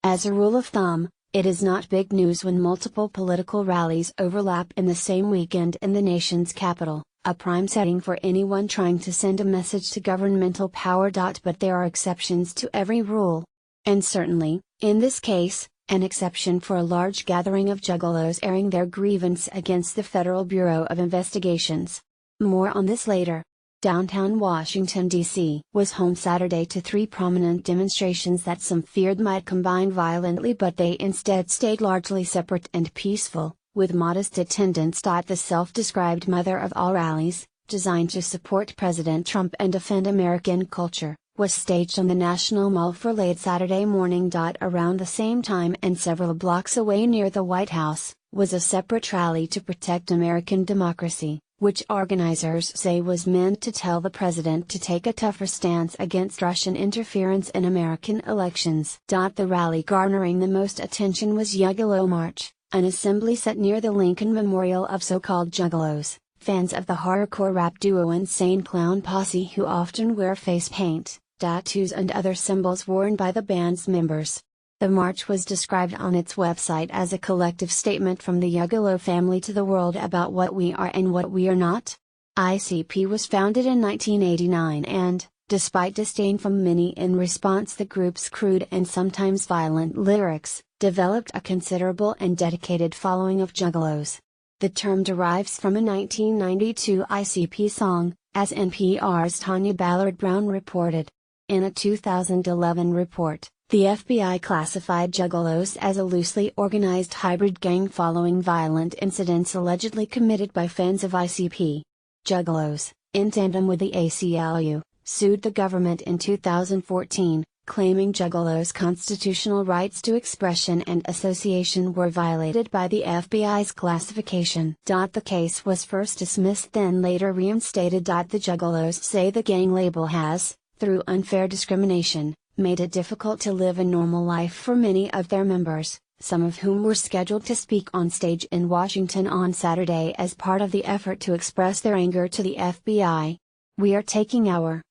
As a rule of thumb, it is not big news when multiple political rallies overlap in the same weekend in the nation's capital, a prime setting for anyone trying to send a message to governmental power. But there are exceptions to every rule. And certainly, in this case, an exception for a large gathering of juggalos airing their grievance against the Federal Bureau of Investigations. More on this later. Downtown Washington, D.C. was home Saturday to three prominent demonstrations that some feared might combine violently, but they instead stayed largely separate and peaceful, with modest attendance. The self-described mother of all rallies, designed to support President Trump and defend American culture, was staged on the National Mall for late Saturday morning. Around the same time and several blocks away near the White House, was a separate rally to protect American democracy, which organizers say was meant to tell the president to take a tougher stance against Russian interference in American elections. The rally garnering the most attention was Juggalo March, an assembly set near the Lincoln Memorial of so-called Juggalos, fans of the horrorcore rap duo Insane Clown Posse, who often wear face paint, tattoos and other symbols worn by the band's members. The march was described on its website as a collective statement from the Juggalo family to the world about what we are and what we are not. ICP was founded in 1989 and, despite disdain from many in response to the group's crude and sometimes violent lyrics, developed a considerable and dedicated following of juggalos. The term derives from a 1992 ICP song, as NPR's Tanya Ballard Brown reported. In a 2011 report, the FBI classified Juggalos as a loosely organized hybrid gang following violent incidents allegedly committed by fans of ICP. Juggalos, in tandem with the ACLU, sued the government in 2014, claiming Juggalos' constitutional rights to expression and association were violated by the FBI's classification. The case was first dismissed, then later reinstated. The Juggalos say the gang label has, through unfair discrimination, made it difficult to live a normal life for many of their members, some of whom were scheduled to speak on stage in Washington on Saturday as part of the effort to express their anger to the FBI. "We are taking our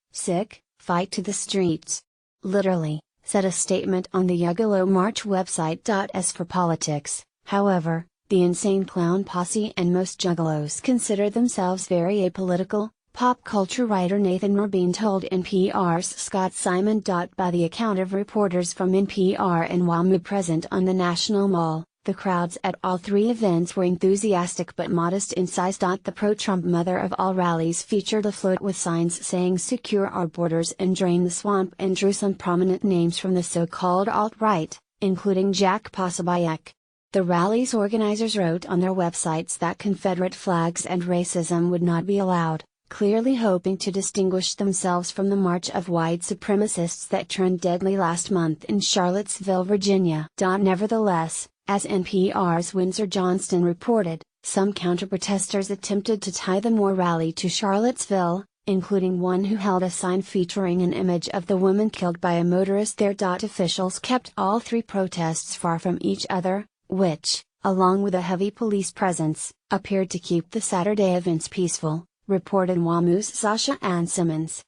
fight to the streets," literally, said a statement on the Juggalo March website. As for politics, however, the Insane Clown Posse and most juggalos consider themselves very apolitical. Pop culture writer Nathan Rabin told NPR's Scott Simon. By the account of reporters from NPR and WAMU present on the National Mall, the crowds at all three events were enthusiastic but modest in size. The pro-Trump mother of all rallies featured a float with signs saying "Secure our borders and drain the swamp" and drew some prominent names from the so-called alt-right, including Jack Posobiec. The rally's organizers wrote on their websites that Confederate flags and racism would not be allowed, clearly hoping to distinguish themselves from the march of white supremacists that turned deadly last month in Charlottesville, Virginia. Nevertheless, as NPR's Windsor Johnston reported, some counter-protesters attempted to tie the Moore rally to Charlottesville, including one who held a sign featuring an image of the woman killed by a motorist there. Officials kept all three protests far from each other, which, along with a heavy police presence, appeared to keep the Saturday events peaceful, reported WAMU's Sasha Ann Simmons.